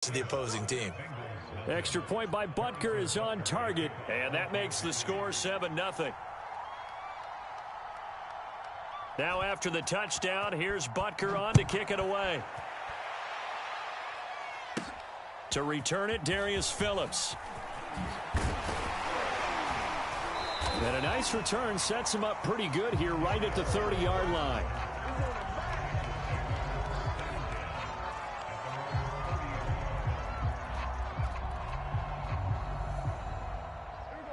to the opposing team. Extra point by Butker is on target, and that makes the score 7-0. Now after the touchdown, here's Butker on to kick it away. To return it, Darius Phillips. And a nice return sets him up pretty good here right at the 30-yard line.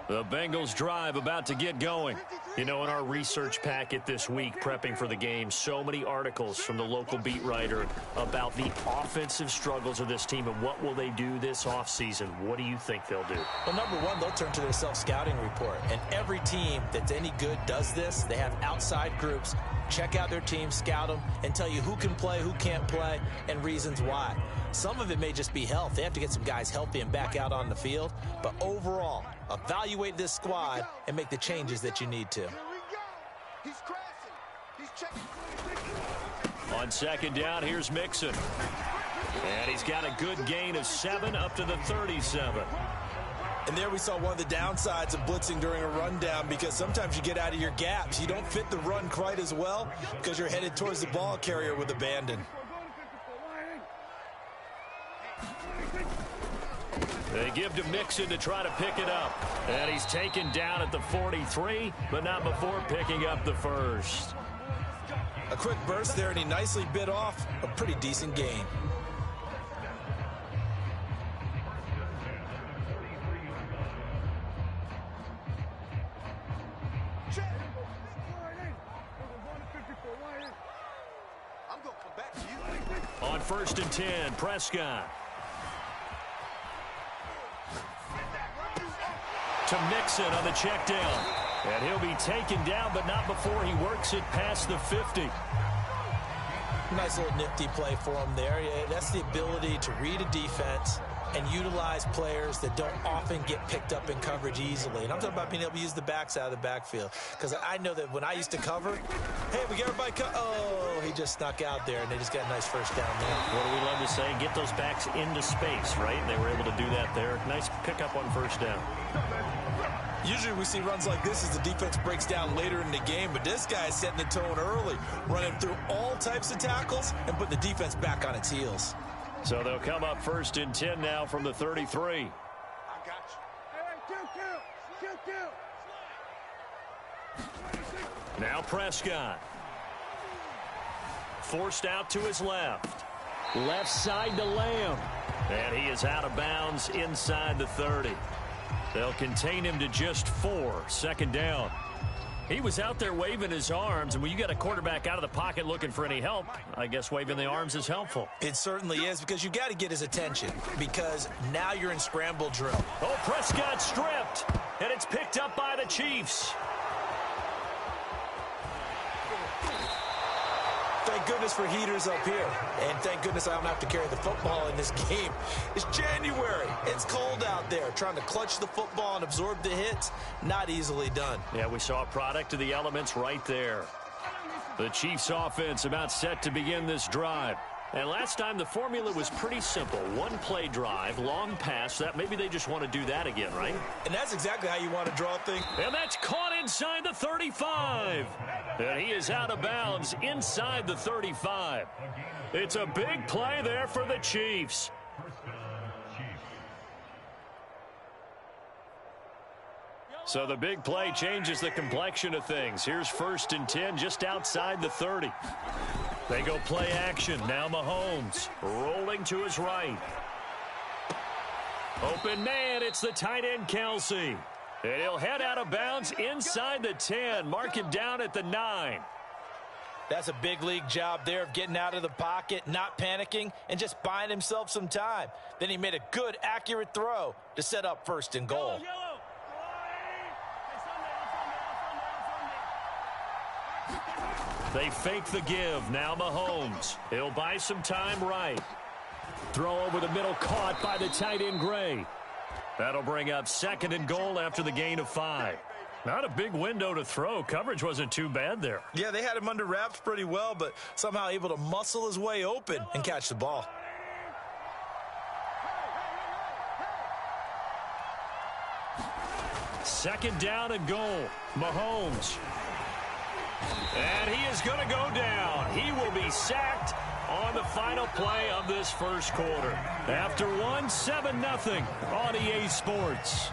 The Bengals drive about to get going. You know, in our research packet this week, prepping for the game, so many articles from the local beat writer about the offensive struggles of this team and what will they do this offseason. What do you think they'll do? Well, number one, they'll turn to their self-scouting report. And every team that's any good does this. They have outside groups. Check out their team, scout them, and tell you who can play, who can't play, and reasons why. Some of it may just be health. They have to get some guys healthy and back out on the field. But overall, evaluate this squad and make the changes that you need to. On second down, here's Mixon. And he's got a good gain of 7 up to the 37. And there we saw one of the downsides of blitzing during a rundown, because sometimes you get out of your gaps. You don't fit the run quite as well because you're headed towards the ball carrier with abandon. They give to Mixon to try to pick it up. And he's taken down at the 43, but not before picking up the first. A quick burst there, and he nicely bit off a pretty decent gain. On 1st and 10, Prescott. To Mixon on the check down. And he'll be taken down, but not before he works it past the 50. Nice little nifty play for him there. Yeah, that's the ability to read a defense and utilize players that don't often get picked up in coverage easily. And I'm talking about being able to use the backs out of the backfield. Because I know that when I used to cover, hey, we get everybody oh, he just snuck out there, and they just got a nice first down there. What do we love to say? Get those backs into space, right? And they were able to do that there. Nice pickup on first down. Usually we see runs like this as the defense breaks down later in the game, but this guy is setting the tone early, running through all types of tackles and putting the defense back on its heels. So they'll come up 1st and 10 now from the 33. I got you. Now Prescott. Forced out to his left. Left side to Lamb. And he is out of bounds inside the 30. They'll contain him to just 4. Second down. He was out there waving his arms, and when you got a quarterback out of the pocket looking for any help, I guess waving the arms is helpful. It certainly is, because you got to get his attention, because now you're in scramble drill. Oh, Prescott stripped, and it's picked up by the Chiefs. Thank goodness for heaters up here. And thank goodness I don't have to carry the football in this game. It's January. It's cold out there. Trying to clutch the football and absorb the hits, not easily done. Yeah, we saw a product of the elements right there. The Chiefs offense about set to begin this drive. And last time the formula was pretty simple. One play drive, long pass. That maybe they just want to do that again, right? And that's exactly how you want to draw things. And that's caught inside the 35. And he is out of bounds inside the 35. It's a big play there for the Chiefs. So the big play changes the complexion of things. Here's 1st and 10 just outside the 30. They go play action. Now Mahomes rolling to his right. Open man, it's the tight end Kelsey. And he'll head out of bounds inside the 10. Mark him down at the 9. That's a big league job there of getting out of the pocket, not panicking, and just buying himself some time. Then he made a good, accurate throw to set up 1st and goal. They fake the give. Now Mahomes. He'll buy some time right. Throw over the middle, caught by the tight end Gray. That'll bring up 2nd and goal after the gain of 5. Not a big window to throw. Coverage wasn't too bad there. Yeah, they had him under wraps pretty well, but somehow able to muscle his way open and catch the ball. Second down and goal. Mahomes. And he is going to go down. He will be sacked on the final play of this first quarter. After 7-0 on EA Sports.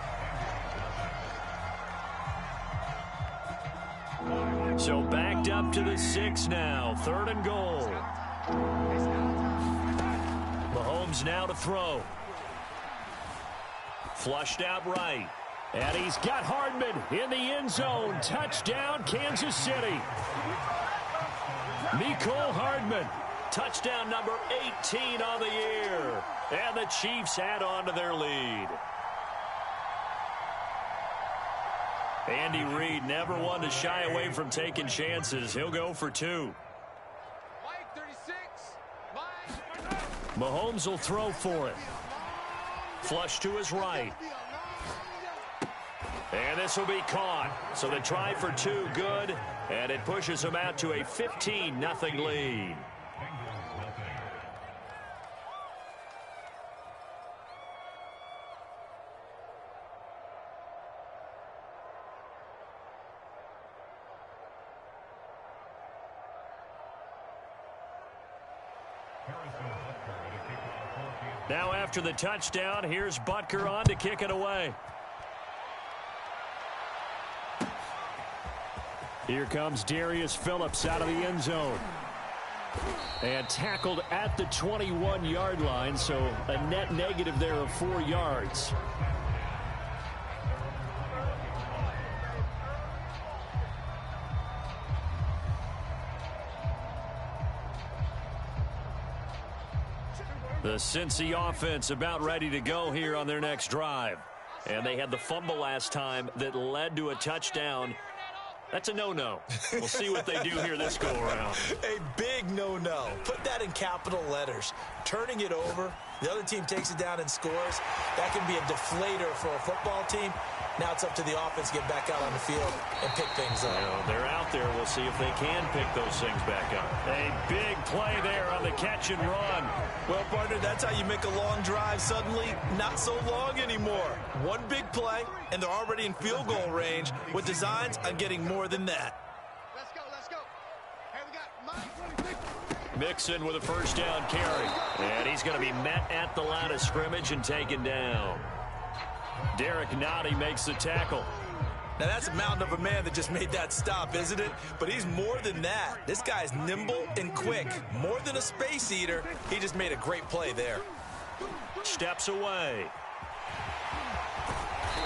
So backed up to the 6 now. 3rd and goal. Mahomes now to throw. Flushed out right. And he's got Hardman in the end zone. Touchdown, Kansas City. Mecole Hardman. Touchdown number 18 on the year. And the Chiefs add on to their lead. Andy Reid never one to shy away from taking chances. He'll go for 2. Mahomes will throw for it. Flush to his right. And this will be caught. So the try for 2, good. And it pushes them out to a 15-0 lead. Now after the touchdown, here's Butker on to kick it away. Here comes Darius Phillips out of the end zone. And tackled at the 21-yard line, so a net negative there of 4 yards. The Cincy offense about ready to go here on their next drive. And they had the fumble last time that led to a touchdown. That's a no-no. We'll see what they do here this go-around. A big no-no. Put that in capital letters. Turning it over, the other team takes it down and scores. That can be a deflator for a football team. Now it's up to the offense to get back out on the field and pick things up. You know, they're out there. We'll see if they can pick those things back up. A big play there on the catch and run. Well, partner, that's how you make a long drive suddenly not so long anymore. One big play, and they're already in field goal range with designs on getting more than that. Let's go, let's go. Hey, we got Mike. Mixon with a first down carry. And he's going to be met at the line of scrimmage and taken down. Derek Nottie makes the tackle. Now, that's a mountain of a man that just made that stop, isn't it? But he's more than that. This guy's nimble and quick. More than a space eater. He just made a great play there. Steps away.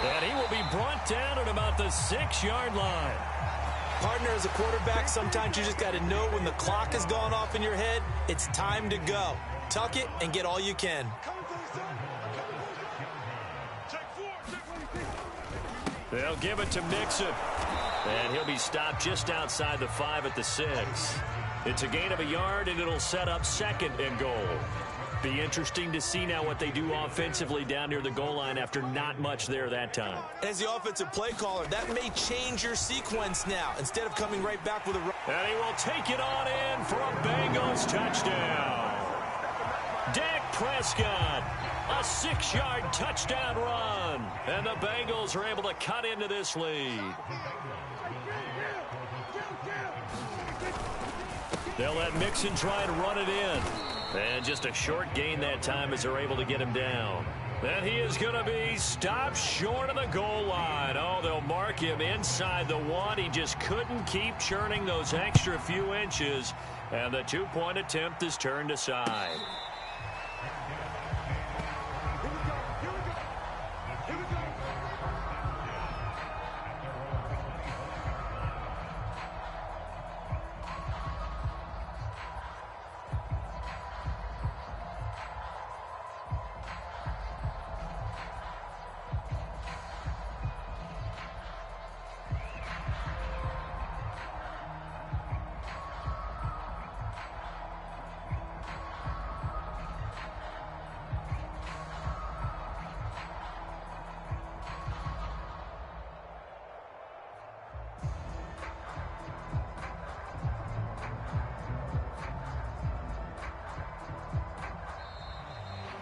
And he will be brought down at about the 6-yard line. Partner, as a quarterback, sometimes you just got to know when the clock has gone off in your head, it's time to go. Tuck it and get all you can. They'll give it to Mixon. And he'll be stopped just outside the 5 at the 6. It's a gain of a yard, and it'll set up 2nd and goal. Be interesting to see now what they do offensively down near the goal line after not much there that time. As the offensive play caller, that may change your sequence now. Instead of coming right back with a run. And he will take it on in for a Bengals touchdown. Dak Prescott, a 6-yard touchdown run. And the Bengals are able to cut into this lead. They'll let Mixon try and run it in. And just a short gain that time as they're able to get him down. And he is going to be stopped short of the goal line. Oh, they'll mark him inside the 1. He just couldn't keep churning those extra few inches. And the 2-point attempt is turned aside.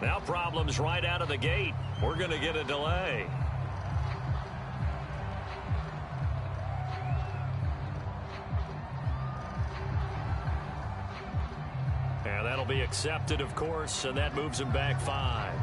Now problems right out of the gate. We're going to get a delay. That'll be accepted, of course, and that moves him back 5.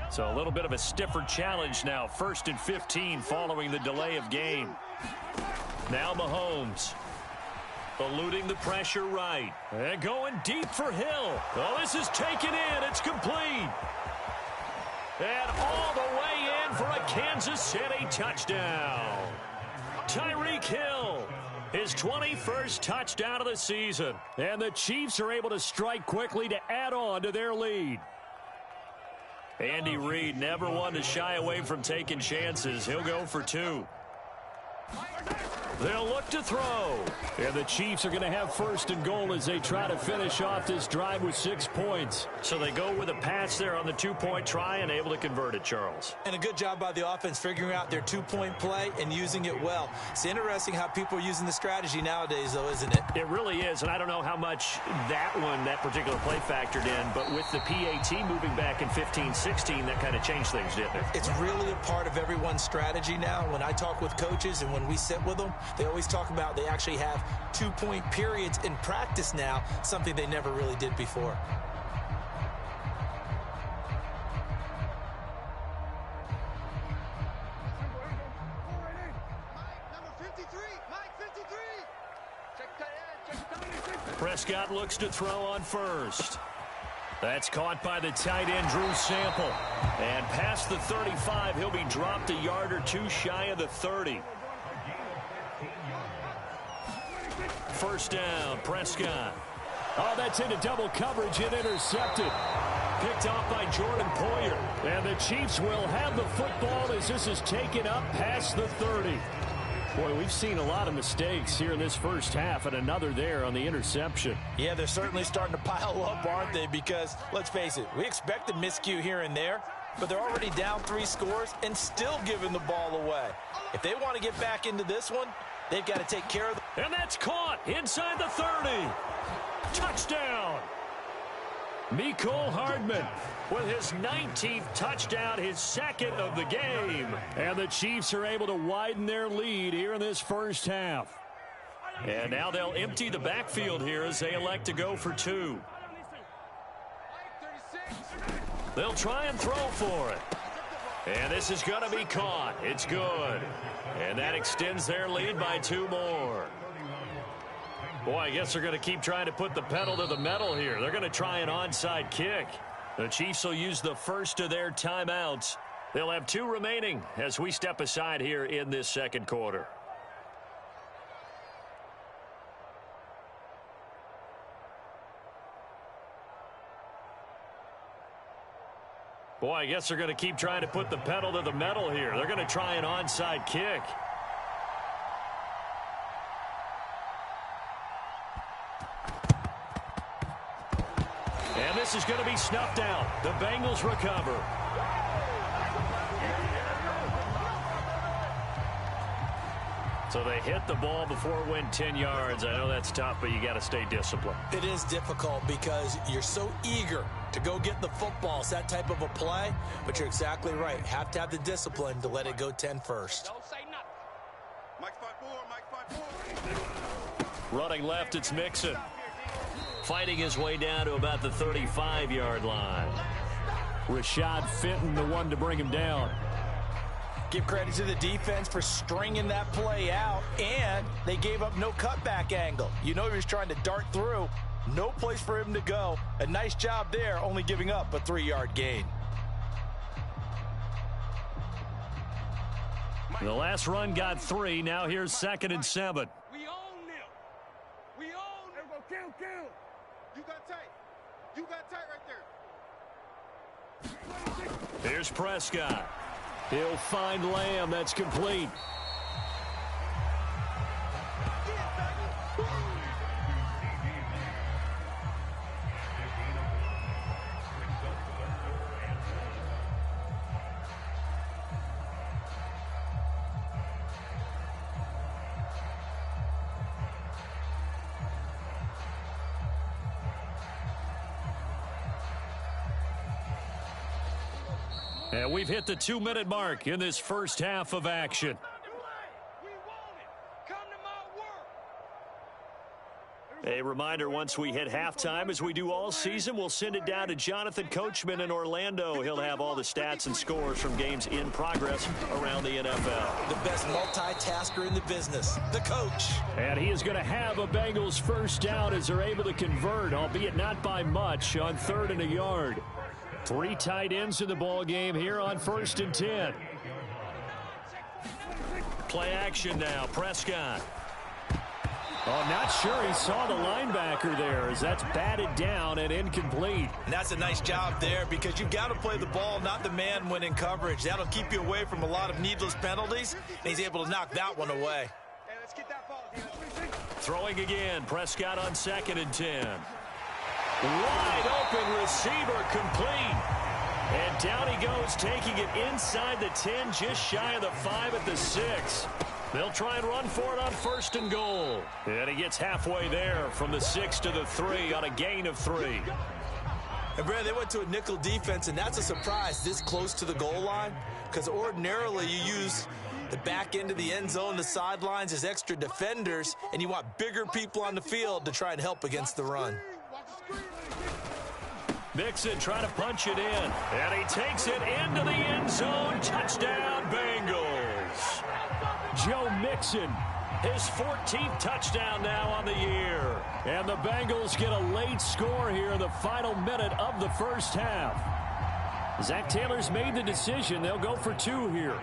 So a little bit of a stiffer challenge now. 1st and 15 following the delay of game. Now Mahomes. Eluding the pressure right. And going deep for Hill. Oh, this is taken in. It's complete. And all the way in for a Kansas City touchdown. Tyreek Hill. His 21st touchdown of the season. And the Chiefs are able to strike quickly to add on to their lead. Andy Reid never one to shy away from taking chances. He'll go for 2. They'll look to throw. And the Chiefs are going to have 1st and goal as they try to finish off this drive with 6 points. So they go with a pass there on the 2-point try and able to convert it, Charles. And a good job by the offense figuring out their 2-point play and using it well. It's interesting how people are using the strategy nowadays, though, isn't it? It really is, and I don't know how much that particular play factored in, but with the PAT moving back in 15-16, that kind of changed things, didn't it? It's really a part of everyone's strategy now. When I talk with coaches and when we sit with them, they always talk about they actually have 2-point periods in practice now, something they never really did before. Prescott looks to throw on 1st. That's caught by the tight end, Drew Sample. And past the 35, he'll be dropped a yard or 2 shy of the 30. 1st down, Prescott. Oh, that's into double coverage and intercepted. Picked off by Jordan Poyer. And the Chiefs will have the football as this is taken up past the 30. Boy, we've seen a lot of mistakes here in this first half, and another there on the interception. Yeah, they're certainly starting to pile up, aren't they? Because, let's face it, we expected miscue here and there, but they're already down 3 scores and still giving the ball away. If they want to get back into this one, they've got to take care of it. And that's caught inside the 30. Touchdown. Mecole Hardman with his 19th touchdown, his 2nd of the game. And the Chiefs are able to widen their lead here in this first half. And now they'll empty the backfield here as they elect to go for 2. They'll try and throw for it. And this is going to be caught. It's good. And that extends their lead by 2 more. Boy, I guess they're going to keep trying to put the pedal to the metal here. They're going to try an onside kick. The Chiefs will use the first of their timeouts. They'll have 2 remaining as we step aside here in this second quarter. Boy, I guess they're going to keep trying to put the pedal to the metal here. They're going to try an onside kick. And this is going to be snuffed out. The Bengals recover. So they hit the ball before it went 10 yards. I know that's tough, but you got to stay disciplined. It is difficult because you're so eager to go get the football. It's that type of a play, but you're exactly right. Have to have the discipline to let it go 10 first. Don't say nothing. Mike 5-4, Running left, it's Mixon. Fighting his way down to about the 35-yard line. Rashad Fenton, the one to bring him down. Give credit to the defense for stringing that play out, and they gave up no cutback angle. You know he was trying to dart through. No place for him to go. A nice job there, only giving up a 3-yard gain. The last run got 3. Now here's 2nd and 7. We own them. We own them. Go kill. You got tight. You got tight right there. Here's Prescott. He'll find Lamb. That's complete. And we've hit the 2-minute mark in this first half of action. A reminder, once we hit halftime, as we do all season, we'll send it down to Jonathan Coachman in Orlando. He'll have all the stats and scores from games in progress around the NFL. The best multitasker in the business, the coach. And he is going to have a Bengals first down as they're able to convert, albeit not by much, on 3rd and a yard. 3 tight ends in the ball game here on 1st and 10. Play action now, Prescott. Oh, not sure he saw the linebacker there as that's batted down and incomplete. And that's a nice job there because you've got to play the ball, not the man when in coverage. That'll keep you away from a lot of needless penalties, and he's able to knock that one away. Throwing again, Prescott on 2nd and 10. Wide open receiver, complete. And down he goes, taking it inside the 10, just shy of the 5 at the 6. They'll try and run for it on 1st and goal. And he gets halfway there from the 6 to the 3 on a gain of 3. And, Brad, they went to a nickel defense, and that's a surprise this close to the goal line because ordinarily you use the back end of the end zone, the sidelines as extra defenders, and you want bigger people on the field to try and help against the run. Mixon trying to punch it in, and he takes it into the end zone. Touchdown, Bengals. Joe Mixon, his 14th touchdown now on the year. And the Bengals get a late score here in the final minute of the first half. Zach Taylor's made the decision. They'll go for 2 here.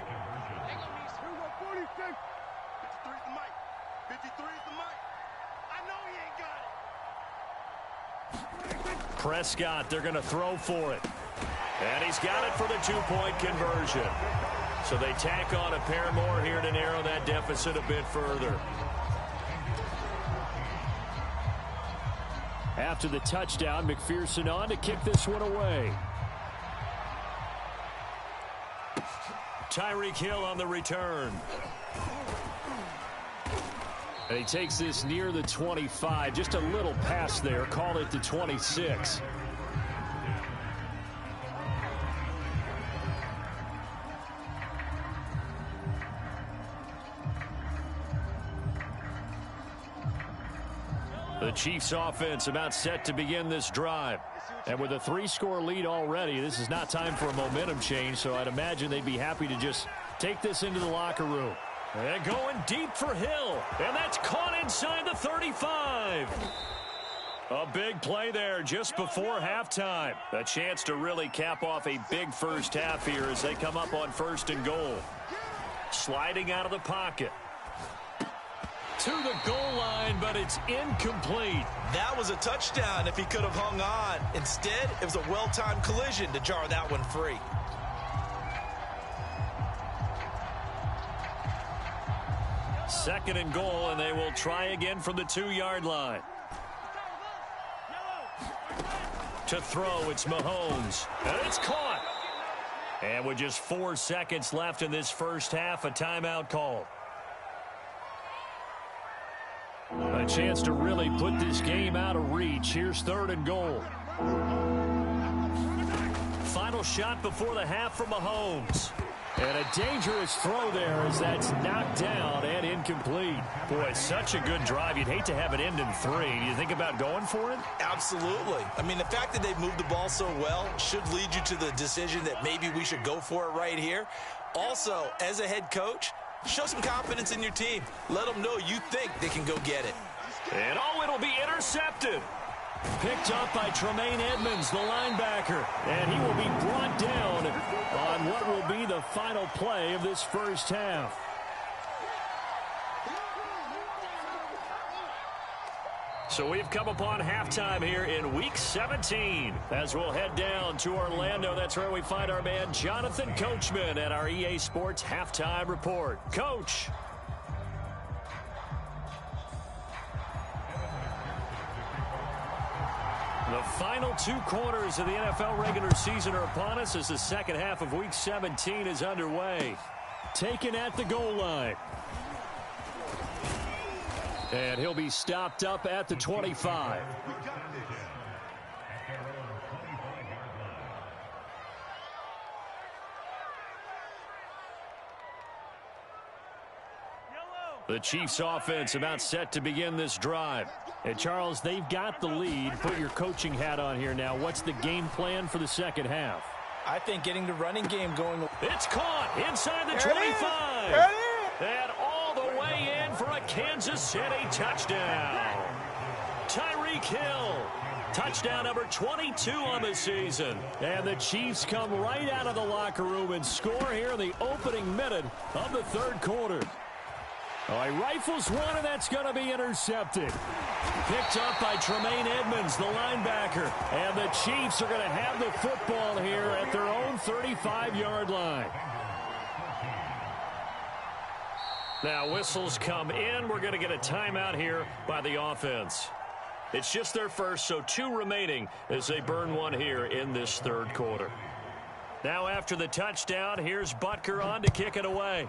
Prescott, they're going to throw for it. And he's got it for the 2-point conversion. So they tack on a pair more here to narrow that deficit a bit further. After the touchdown, McPherson on to kick this one away. Tyreek Hill on the return. And he takes this near the 25. Just a little pass there. Call it the 26. The Chiefs offense about set to begin this drive. And with a 3-score lead already, this is not time for a momentum change, so I'd imagine they'd be happy to just take this into the locker room. And going deep for Hill. And that's caught inside the 35. A big play there just before halftime. A chance to really cap off a big first half here as they come up on 1st and goal. Sliding out of the pocket. To the goal line, but it's incomplete. That was a touchdown if he could have hung on. Instead, it was a well-timed collision to jar that one free. Second and goal, and they will try again from the 2-yard line. To throw, it's Mahomes. And it's caught. And with just 4 seconds left in this first half, a timeout call. A chance to really put this game out of reach. Here's 3rd and goal. Final shot before the half from Mahomes. And a dangerous throw there as that's knocked down and incomplete. Boy, such a good drive. You'd hate to have it end in 3. Do you think about going for it? Absolutely. I mean, the fact that they've moved the ball so well should lead you to the decision that maybe we should go for it right here. Also, as a head coach, show some confidence in your team. Let them know you think they can go get it. And it'll be intercepted. Picked up by Tremaine Edmonds, the linebacker. And he will be brought down on what will be the final play of this first half. So we've come upon halftime here in Week 17. As we'll head down to Orlando, that's where we find our man Jonathan Coachman at our EA Sports Halftime Report. Coach. The final 2 quarters of the NFL regular season are upon us as the second half of Week 17 is underway. Taken at the goal line. And he'll be stopped up at the 25. The Chiefs offense about set to begin this drive. And Charles, they've got the lead. Put your coaching hat on here now. What's the game plan for the second half? I think getting the running game going. It's caught inside the 25. And all the way in for a Kansas City touchdown. Tyreek Hill. Touchdown number 22 on the season. And the Chiefs come right out of the locker room and score here in the opening minute of the third quarter. Oh, he rifles one, and that's going to be intercepted. Picked up by Tremaine Edmonds, the linebacker. And the Chiefs are going to have the football here at their own 35-yard line. Now whistles come in. We're going to get a timeout here by the offense. It's just their first, so 2 remaining as they burn one here in this third quarter. Now after the touchdown, here's Butker on to kick it away.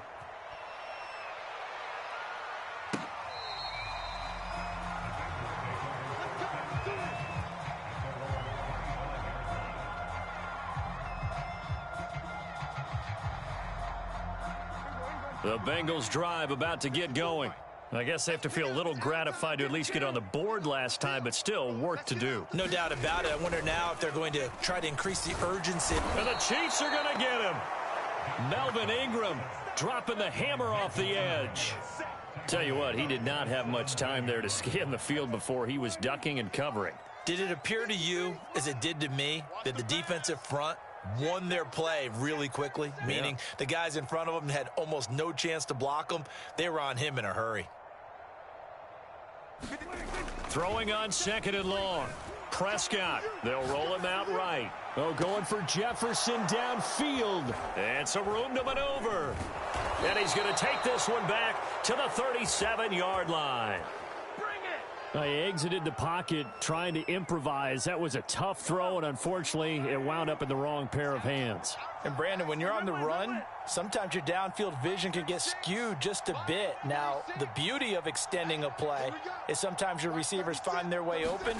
The Bengals drive about to get going. I guess they have to feel a little gratified to at least get on the board last time, but still work to do. No doubt about it. I wonder now if they're going to try to increase the urgency. And the Chiefs are going to get him. Melvin Ingram dropping the hammer off the edge. Tell you what, he did not have much time there to scan the field before he was ducking and covering. Did it appear to you, as it did to me, that the defensive front won their play really quickly? Meaning the guys in front of them had almost no chance to block them. They were on him in a hurry. Throwing on second and long. Prescott. They'll roll him out right. Oh, going for Jefferson downfield. And some room to maneuver. And he's going to take this one back to the 37-yard line. He exited the pocket trying to improvise. That was a tough throw, and unfortunately, it wound up in the wrong pair of hands. And, Brandon, when you're on the run, sometimes your downfield vision can get skewed just a bit. Now, the beauty of extending a play is sometimes your receivers find their way open,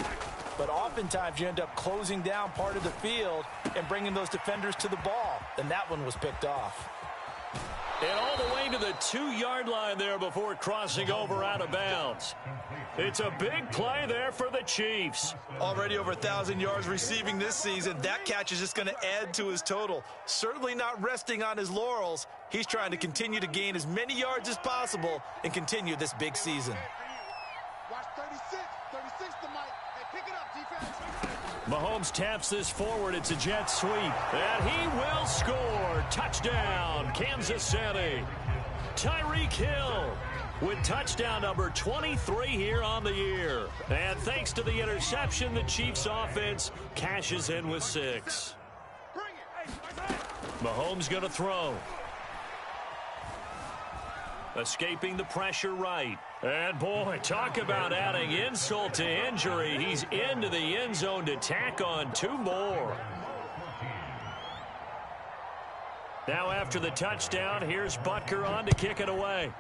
but oftentimes you end up closing down part of the field and bringing those defenders to the ball. And that one was picked off. And all the way to the 2-yard line there before crossing over out of bounds. It's a big play there for the Chiefs. Already over 1,000 yards receiving this season. That catch is just going to add to his total. Certainly not resting on his laurels. He's trying to continue to gain as many yards as possible and continue this big season. Watch 36 to Mike. Hey, pick it up, defense. Mahomes taps this forward. It's a jet sweep. And he will score. Touchdown, Kansas City. Tyreek Hill with touchdown number 23 here on the year. And thanks to the interception, the Chiefs offense cashes in with 6. Mahomes going to throw. Escaping the pressure right. And boy, talk about adding insult to injury. He's into the end zone to tack on 2 more. Now after the touchdown, here's Butker on to kick it away.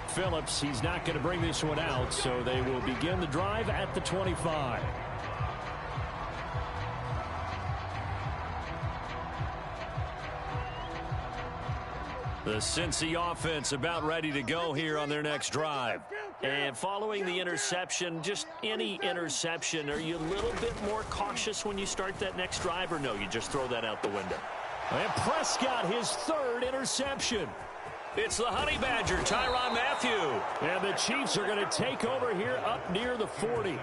Phillips, he's not going to bring this one out, so they will begin the drive at the 25. The Cincy offense about ready to go here on their next drive. And following the interception, just any interception, are you a little bit more cautious when you start that next drive, or no, you just throw that out the window? And Prescott, his 3rd interception. It's the Honey Badger, Tyrann Mathieu. And the Chiefs are going to take over here up near the 40.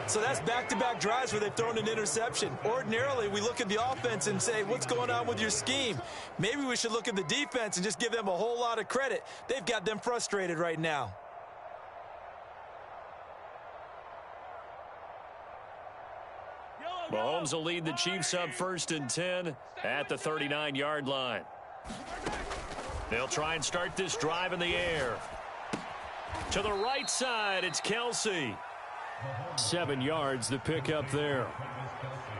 So that's back-to-back drives where they've thrown an interception. Ordinarily, we look at the offense and say, what's going on with your scheme? Maybe we should look at the defense and just give them a whole lot of credit. They've got them frustrated right now. Mahomes will lead the Chiefs up 1st and 10 at the 39-yard line. They'll try and start this drive in the air. To the right side, it's Kelsey. 7 yards to pick up there.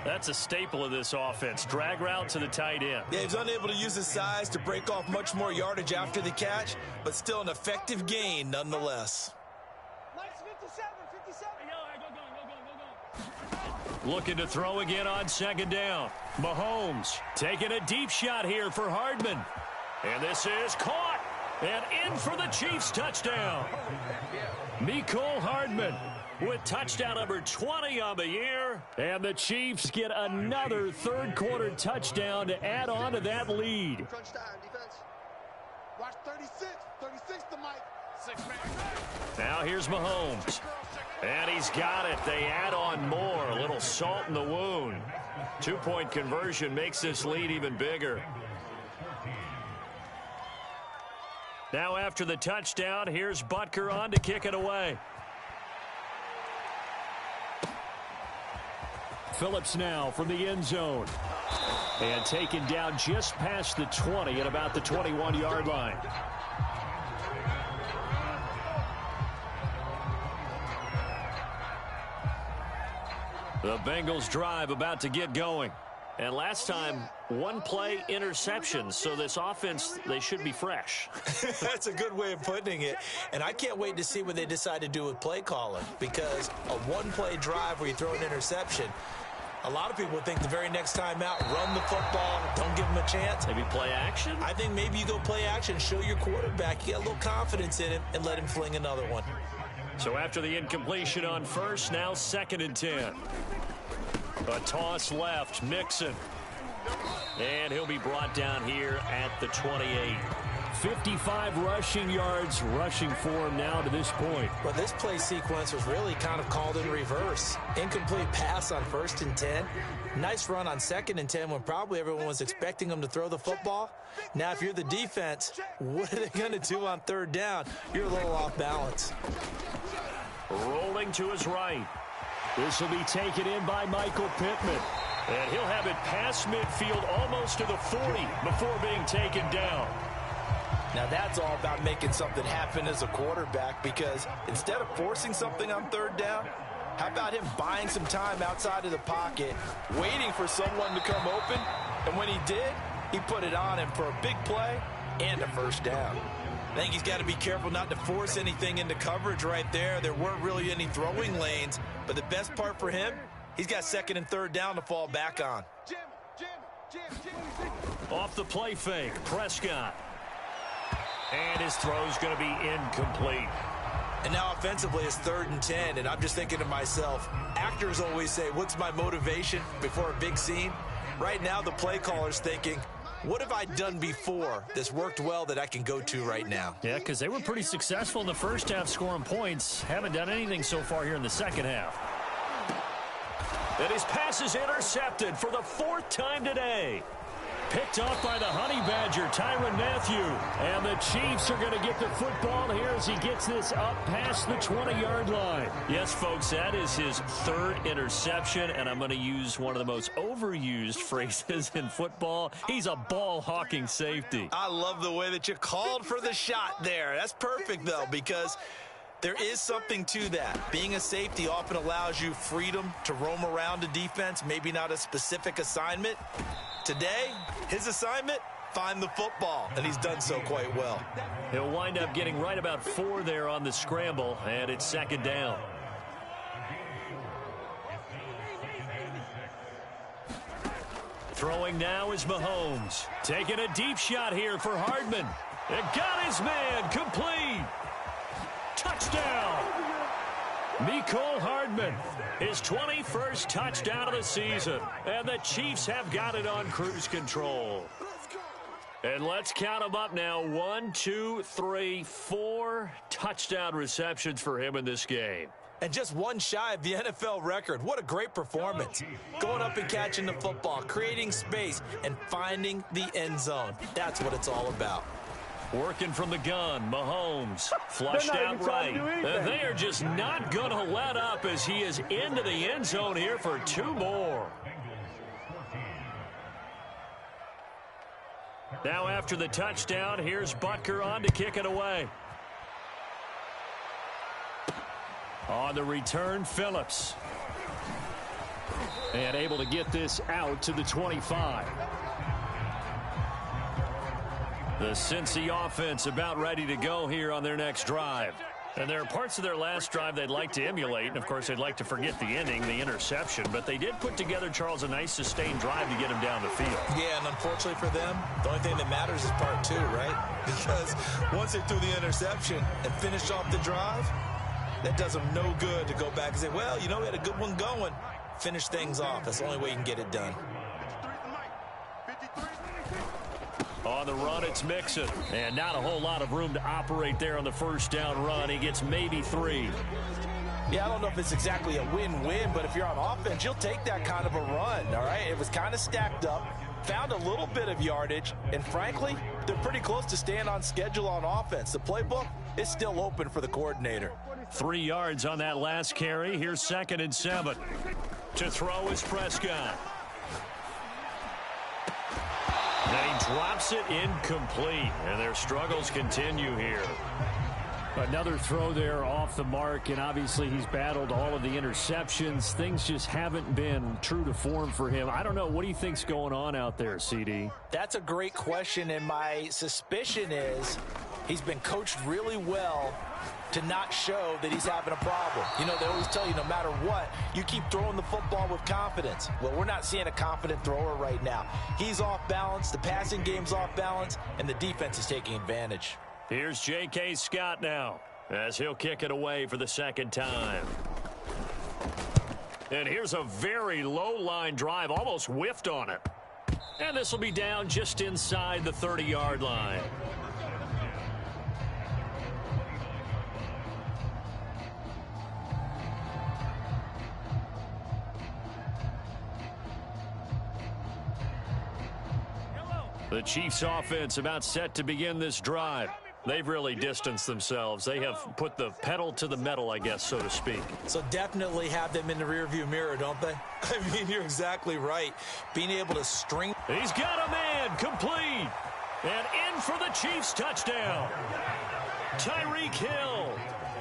That's a staple of this offense. Drag route to the tight end. Yeah, he's unable to use his size to break off much more yardage after the catch, but still an effective gain nonetheless. Nice 57. looking to throw again on second down. Mahomes taking a deep shot here for Hardman. And this is caught. And in for the Chiefs touchdown. Mecole Hardman with touchdown number 20 on the year. And the Chiefs get another third-quarter touchdown to add on to that lead. Crunch time, defense. Watch 36. 36 to Mike. 6-man. Now here's Mahomes. And he's got it. They add on more. A little salt in the wound. 2-point conversion makes this lead even bigger. Now after the touchdown, here's Butker on to kick it away. Phillips now from the end zone. And taken down just past the 20 at about the 21-yard line. The Bengals drive about to get going. And last time, one play interception. So this offense, they should be fresh. That's a good way of putting it. And I can't wait to see what they decide to do with play calling. Because a one-play drive where you throw an interception, a lot of people think the very next time out, run the football, don't give them a chance. Maybe play action? I think maybe you go play action, show your quarterback, you get a little confidence in him, and let him fling another one. So after the incompletion on first, now 2nd and 10. A toss left, Mixon. And he'll be brought down here at the 28. 55 rushing yards rushing for him now to this point. Well, this play sequence was really kind of called in reverse. Incomplete pass on 1st and 10. Nice run on 2nd and 10 when probably everyone was expecting him to throw the football. Now, if you're the defense, what are they going to do on 3rd down? You're a little off balance. Rolling to his right. This will be taken in by Michael Pittman. And he'll have it past midfield almost to the 40 before being taken down. Now that's all about making something happen as a quarterback, because instead of forcing something on 3rd down, how about him buying some time outside of the pocket, waiting for someone to come open, and when he did, he put it on him for a big play and a 1st down. I think he's got to be careful not to force anything into coverage right there. There weren't really any throwing lanes, but the best part for him, he's got 2nd and 3rd down to fall back on. Off the play fake, Prescott. And his throw's going to be incomplete. And now offensively it's 3rd and 10, and I'm just thinking to myself, actors always say, what's my motivation before a big scene? Right now the play caller's thinking, what have I done before that's worked well that I can go to right now? Yeah, because they were pretty successful in the first half scoring points. Haven't done anything so far here in the second half. And his pass is intercepted for the 4th time today. Picked off by the Honey Badger, Tyrann Mathieu. And the Chiefs are going to get the football here as he gets this up past the 20-yard line. Yes, folks, that is his 3rd interception, and I'm going to use one of the most overused phrases in football. He's a ball-hawking safety. I love the way that you called for the shot there. That's perfect, though, because there is something to that. Being a safety often allows you freedom to roam around a defense, maybe not a specific assignment. Today, his assignment, find the football, and he's done so quite well. He'll wind up getting right about 4 there on the scramble, and it's 2nd down. Throwing now is Mahomes. Taking a deep shot here for Hardman. It got his man complete. Touchdown. Mecole Hardman, his 21st touchdown of the season. And the Chiefs have got it on cruise control. And let's count them up now. 1, 2, 3, 4 touchdown receptions for him in this game. And just one shy of the NFL record. What a great performance. Going up and catching the football, creating space, and finding the end zone. That's what it's all about. Working from the gun, Mahomes flushed out right. They are just not going to let up as he is into the end zone here for 2 more. Now after the touchdown, here's Butker on to kick it away. On the return, Phillips. And able to get this out to the 25. The Cincy offense about ready to go here on their next drive. And there are parts of their last drive they'd like to emulate, and, of course, they'd like to forget the ending, the interception. But they did put together, Charles, a nice sustained drive to get him down the field. Yeah, and unfortunately for them, the only thing that matters is part two, right? Because once they threw the interception and finished off the drive, that does them no good to go back and say, well, you know, we had a good one going. Finish things off. That's the only way you can get it done. On the run, it's Mixon. And not a whole lot of room to operate there on the first down run. He gets maybe 3. Yeah, I don't know if it's exactly a win-win, but if you're on offense, you'll take that kind of a run, all right? It was kind of stacked up, found a little bit of yardage, and frankly, they're pretty close to staying on schedule on offense. The playbook is still open for the coordinator. 3 yards on that last carry. Here's 2nd and 7. To throw is Prescott. And he drops it incomplete, and their struggles continue here. Another throw there off the mark, and obviously he's battled all of the interceptions. Things just haven't been true to form for him. I don't know. What do you think's going on out there, CD? That's a great question, and my suspicion is he's been coached really well to not show that he's having a problem. You know, they always tell you no matter what, you keep throwing the football with confidence. Well, we're not seeing a confident thrower right now. He's off balance, the passing game's off balance, and the defense is taking advantage. Here's J.K. Scott now as he'll kick it away for the 2nd time. And here's a very low-line drive, almost whiffed on it. And this will be down just inside the 30-yard line. The Chiefs offense about set to begin this drive. They've really distanced themselves. They have put the pedal to the metal, I guess, so to speak. So definitely have them in the rearview mirror, don't they? I mean, you're exactly right. Being able to string. He's got a man complete. And in for the Chiefs touchdown. Tyreek Hill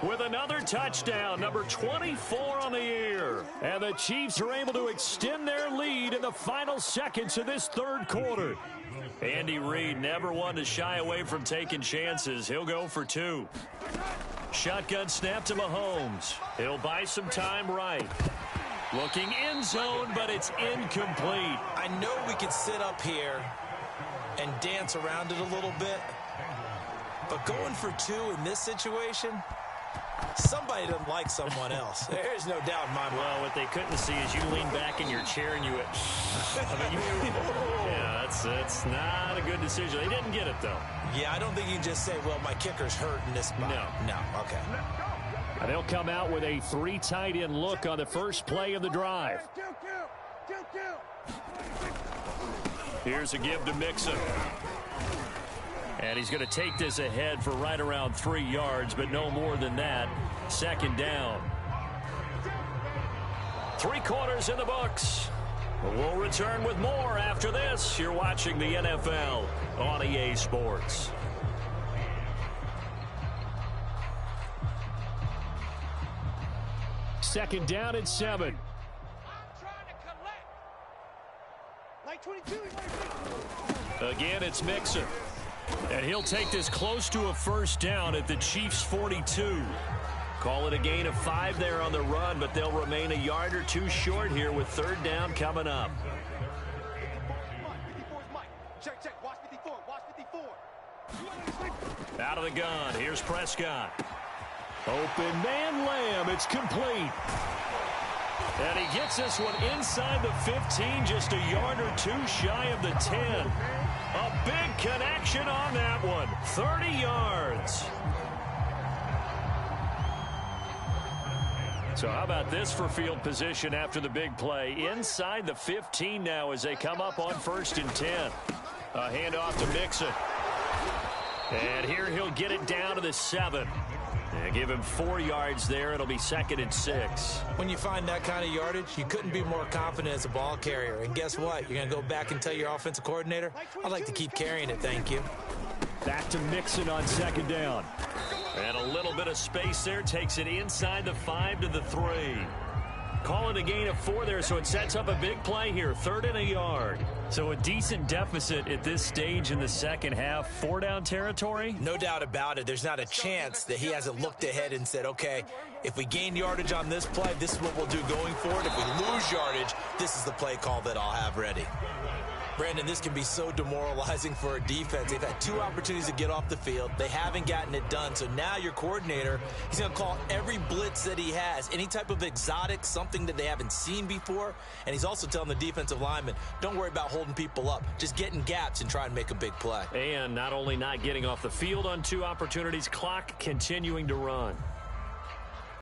with another touchdown, number 24 on the year. And the Chiefs are able to extend their lead in the final seconds of this 3rd quarter. Andy Reid never one to shy away from taking chances. He'll go for 2. Shotgun snap to Mahomes. He'll buy some time right. Looking end zone, but it's incomplete. I know we can sit up here and dance around it a little bit, but going for 2 in this situation, somebody doesn't like someone else. There's no doubt in my mind. Well, what they couldn't see is you lean back in your chair and you went, yeah, that's not a good decision. They didn't get it, though. Yeah, I don't think you can just say, well, my kicker's hurt in this spot. No, okay. And they'll come out with a 3 tight end look on the first play of the drive. Here's a give to Mixon. And he's going to take this ahead for right around 3 yards, but no more than that. 2nd down. 3 quarters in the books. We'll return with more after this. You're watching the NFL on EA Sports. Second down and 7. Again, it's Mixon. And he'll take this close to a first down at the Chiefs' 42. Call it a gain of 5 there on the run, but they'll remain a yard or 2 short here with 3rd down coming up. Out of the gun, here's Prescott. Open man Lamb, it's complete. And he gets this one inside the 15, just a yard or 2 shy of the 10. A big connection on that one, 30 yards. So how about this for field position after the big play? Inside the 15 now as they come up on 1st and 10. A handoff to Mixon. And here he'll get it down to the 7. And give him 4 yards there. It'll be 2nd and 6. When you find that kind of yardage, you couldn't be more confident as a ball carrier. And guess what? You're going to go back and tell your offensive coordinator, I'd like to keep carrying it, thank you. Back to Mixon on 2nd down. And a little bit of space there takes it inside the 5 to the 3. call it a gain of 4 there, so it sets up a big play here, 3rd and a yard. So a decent deficit at this stage in the second half. 4-down territory? No doubt about it. There's not a chance that he hasn't looked ahead and said, okay, if we gain yardage on this play, this is what we'll do going forward. If we lose yardage, this is the play call that I'll have ready. Brandon, this can be so demoralizing for a defense. They've had 2 opportunities to get off the field. They haven't gotten it done. So now your coordinator, he's going to call every blitz that he has, any type of exotic, something that they haven't seen before. And he's also telling the defensive lineman, don't worry about holding people up. Just get in gaps and try and make a big play. And not only not getting off the field on 2 opportunities, clock continuing to run.